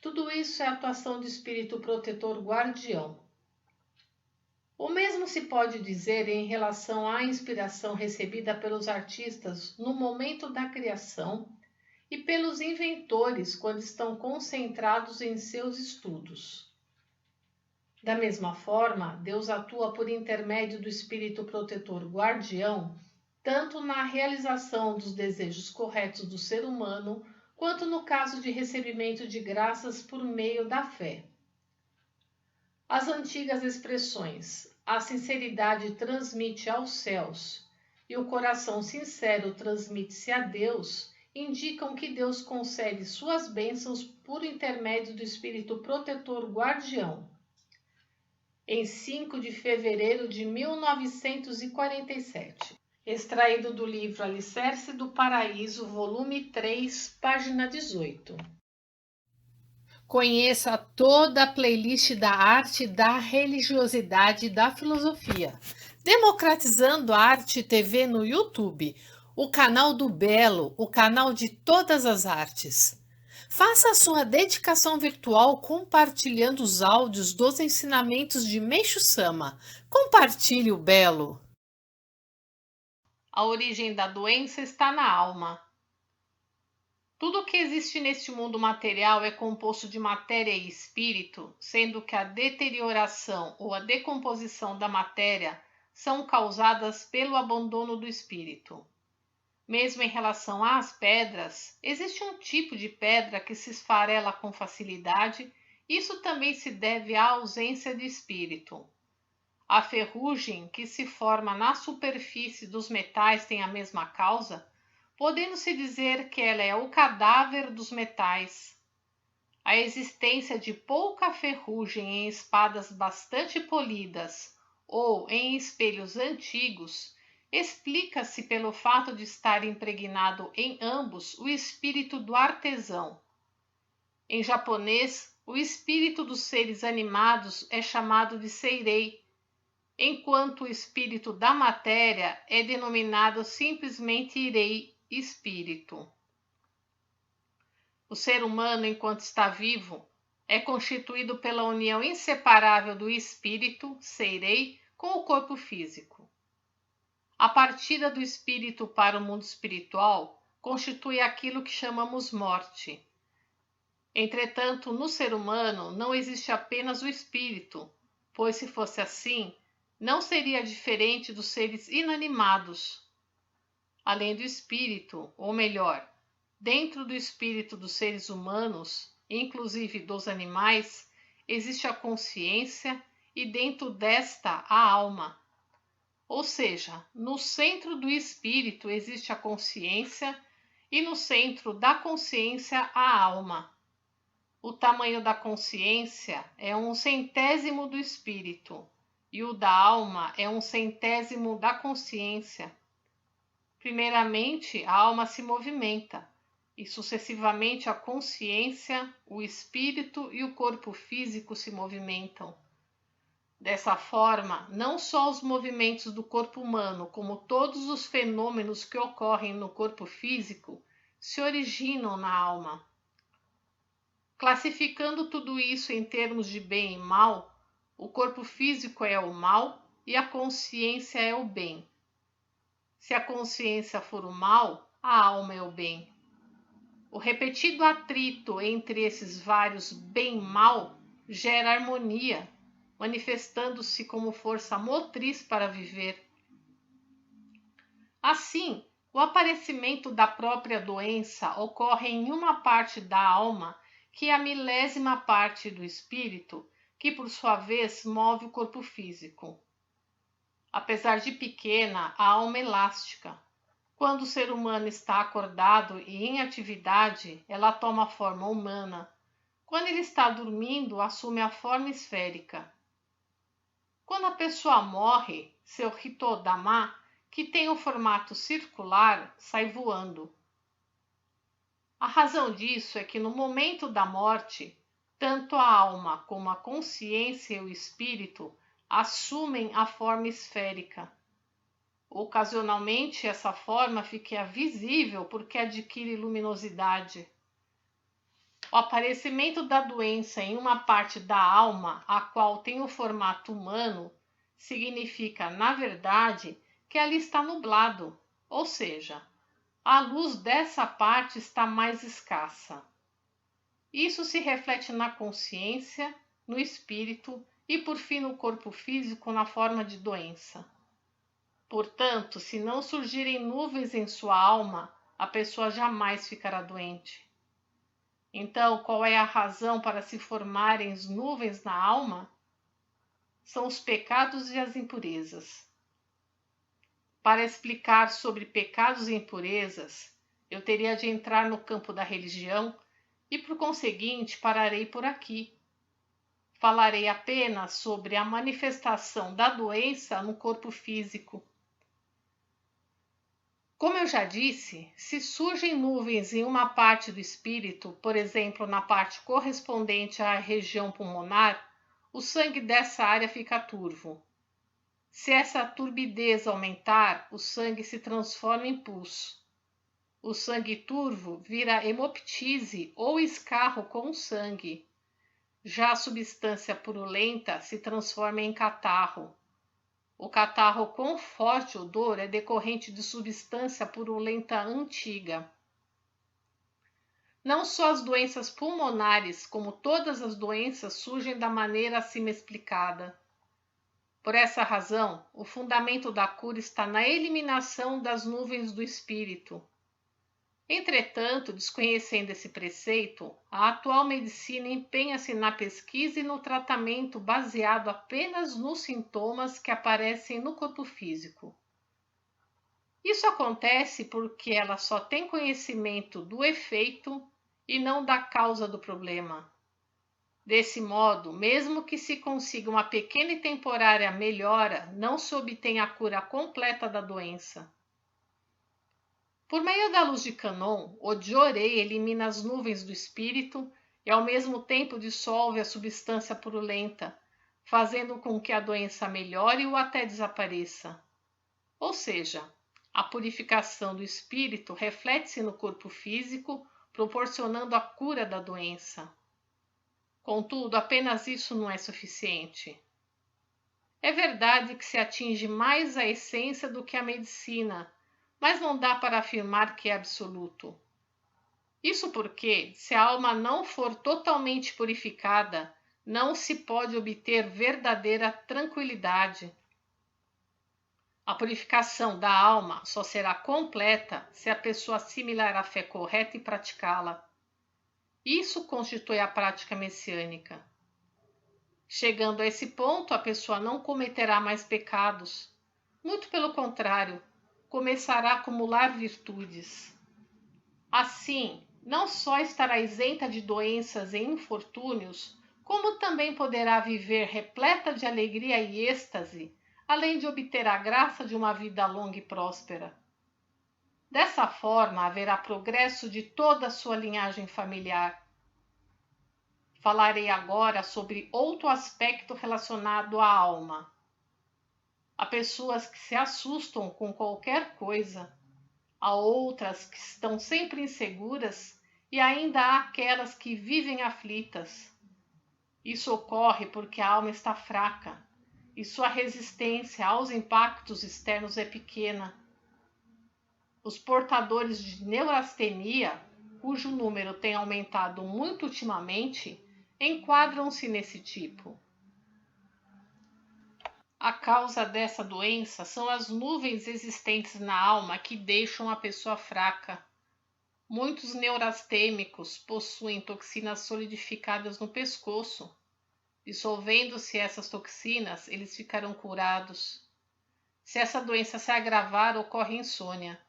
Tudo isso é atuação do espírito protetor guardião. O mesmo se pode dizer em relação à inspiração recebida pelos artistas no momento da criação e pelos inventores quando estão concentrados em seus estudos. Da mesma forma, Deus atua por intermédio do espírito protetor guardião, tanto na realização dos desejos corretos do ser humano, quanto no caso de recebimento de graças por meio da fé. As antigas expressões "a sinceridade transmite aos céus" e "o coração sincero transmite-se a Deus" indicam que Deus concede suas bênçãos por intermédio do espírito protetor guardião. Em 5 de fevereiro de 1947. Extraído do livro Alicerce do Paraíso, volume 3, página 18. Conheça toda a playlist da arte, da religiosidade e da filosofia. Democratizando a Arte TV no YouTube, o canal do Belo, o canal de todas as artes. Faça a sua dedicação virtual compartilhando os áudios dos ensinamentos de Meixo Sama. Compartilhe o Belo. A origem da doença está na alma. Tudo o que existe neste mundo material é composto de matéria e espírito, sendo que a deterioração ou a decomposição da matéria são causadas pelo abandono do espírito. Mesmo em relação às pedras, existe um tipo de pedra que se esfarela com facilidade, isso também se deve à ausência de espírito. A ferrugem que se forma na superfície dos metais tem a mesma causa, podendo-se dizer que ela é o cadáver dos metais. A existência de pouca ferrugem em espadas bastante polidas ou em espelhos antigos explica-se pelo fato de estar impregnado em ambos o espírito do artesão. Em japonês, o espírito dos seres animados é chamado de seirei, enquanto o espírito da matéria é denominado simplesmente irei, espírito. O ser humano, enquanto está vivo, é constituído pela união inseparável do espírito, seirei, com o corpo físico. A partida do espírito para o mundo espiritual constitui aquilo que chamamos morte. Entretanto, no ser humano não existe apenas o espírito, pois se fosse assim, não seria diferente dos seres inanimados. Além do espírito, ou melhor, dentro do espírito dos seres humanos, inclusive dos animais, existe a consciência e dentro desta a alma. Ou seja, no centro do espírito existe a consciência e no centro da consciência a alma. O tamanho da consciência é 1/100º do espírito e o da alma é 1/100º da consciência. Primeiramente, a alma se movimenta e sucessivamente a consciência, o espírito e o corpo físico se movimentam. Dessa forma, não só os movimentos do corpo humano, como todos os fenômenos que ocorrem no corpo físico, se originam na alma. Classificando tudo isso em termos de bem e mal, o corpo físico é o mal e a consciência é o bem. Se a consciência for o mal, a alma é o bem. O repetido atrito entre esses vários bem e mal gera harmonia, manifestando-se como força motriz para viver. Assim, o aparecimento da própria doença ocorre em uma parte da alma, que é a milésima parte do espírito, que por sua vez move o corpo físico. Apesar de pequena, a alma é elástica. Quando o ser humano está acordado e em atividade, ela toma a forma humana. Quando ele está dormindo, assume a forma esférica. Quando a pessoa morre, seu Hitodama, que tem o formato circular, sai voando. A razão disso é que no momento da morte, tanto a alma como a consciência e o espírito assumem a forma esférica. Ocasionalmente, essa forma fica visível porque adquire luminosidade. O aparecimento da doença em uma parte da alma, a qual tem o formato humano, significa, na verdade, que ali está nublado, ou seja, a luz dessa parte está mais escassa. Isso se reflete na consciência, no espírito e, por fim, no corpo físico na forma de doença. Portanto, se não surgirem nuvens em sua alma, a pessoa jamais ficará doente. Então, qual é a razão para se formarem nuvens na alma? São os pecados e as impurezas. Para explicar sobre pecados e impurezas, eu teria de entrar no campo da religião e, por conseguinte, pararei por aqui. Falarei apenas sobre a manifestação da doença no corpo físico. Como eu já disse, se surgem nuvens em uma parte do espírito, por exemplo, na parte correspondente à região pulmonar, o sangue dessa área fica turvo. Se essa turbidez aumentar, o sangue se transforma em pus. O sangue turvo vira hemoptise ou escarro com o sangue. Já a substância purulenta se transforma em catarro. O catarro com forte odor é decorrente de substância purulenta antiga. Não só as doenças pulmonares, como todas as doenças, surgem da maneira acima explicada. Por essa razão, o fundamento da cura está na eliminação das nuvens do espírito. Entretanto, desconhecendo esse preceito, a atual medicina empenha-se na pesquisa e no tratamento baseado apenas nos sintomas que aparecem no corpo físico. Isso acontece porque ela só tem conhecimento do efeito e não da causa do problema. Desse modo, mesmo que se consiga uma pequena e temporária melhora, não se obtém a cura completa da doença. Por meio da luz de Canon, o Jorei elimina as nuvens do espírito e ao mesmo tempo dissolve a substância purulenta, fazendo com que a doença melhore ou até desapareça. Ou seja, a purificação do espírito reflete-se no corpo físico, proporcionando a cura da doença. Contudo, apenas isso não é suficiente. É verdade que se atinge mais a essência do que a medicina, mas não dá para afirmar que é absoluto. Isso porque, se a alma não for totalmente purificada, não se pode obter verdadeira tranquilidade. A purificação da alma só será completa se a pessoa assimilar a fé correta e praticá-la. Isso constitui a prática messiânica. Chegando a esse ponto, a pessoa não cometerá mais pecados. Muito pelo contrário, começará a acumular virtudes. Assim, não só estará isenta de doenças e infortúnios, como também poderá viver repleta de alegria e êxtase, além de obter a graça de uma vida longa e próspera. Dessa forma, haverá progresso de toda a sua linhagem familiar. Falarei agora sobre outro aspecto relacionado à alma. Há pessoas que se assustam com qualquer coisa, há outras que estão sempre inseguras e ainda há aquelas que vivem aflitas. Isso ocorre porque a alma está fraca e sua resistência aos impactos externos é pequena. Os portadores de neurastenia, cujo número tem aumentado muito ultimamente, enquadram-se nesse tipo. A causa dessa doença são as nuvens existentes na alma que deixam a pessoa fraca. Muitos neurastêmicos possuem toxinas solidificadas no pescoço. Dissolvendo-se essas toxinas, eles ficarão curados. Se essa doença se agravar, ocorre insônia.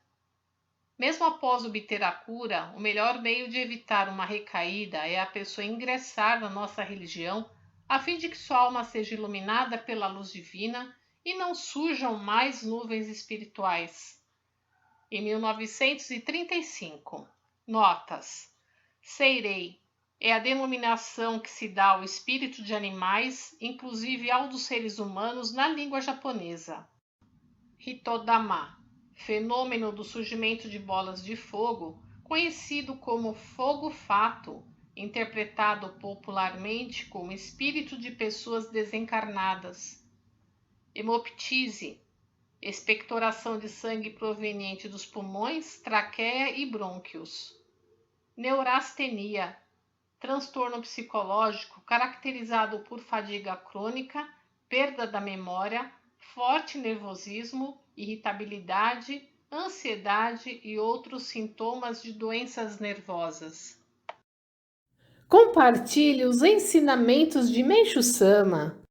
Mesmo após obter a cura, o melhor meio de evitar uma recaída é a pessoa ingressar na nossa religião, a fim de que sua alma seja iluminada pela luz divina e não surjam mais nuvens espirituais. Em 1935, notas. Seirei é a denominação que se dá ao espírito de animais, inclusive ao dos seres humanos, na língua japonesa. Hitodama, fenômeno do surgimento de bolas de fogo, conhecido como fogo-fato, interpretado popularmente como espírito de pessoas desencarnadas. Hemoptise, expectoração de sangue proveniente dos pulmões, traqueia e brônquios. Neurastenia, transtorno psicológico caracterizado por fadiga crônica, perda da memória, forte nervosismo, irritabilidade, ansiedade e outros sintomas de doenças nervosas. Compartilhe os ensinamentos de Meixo Sama.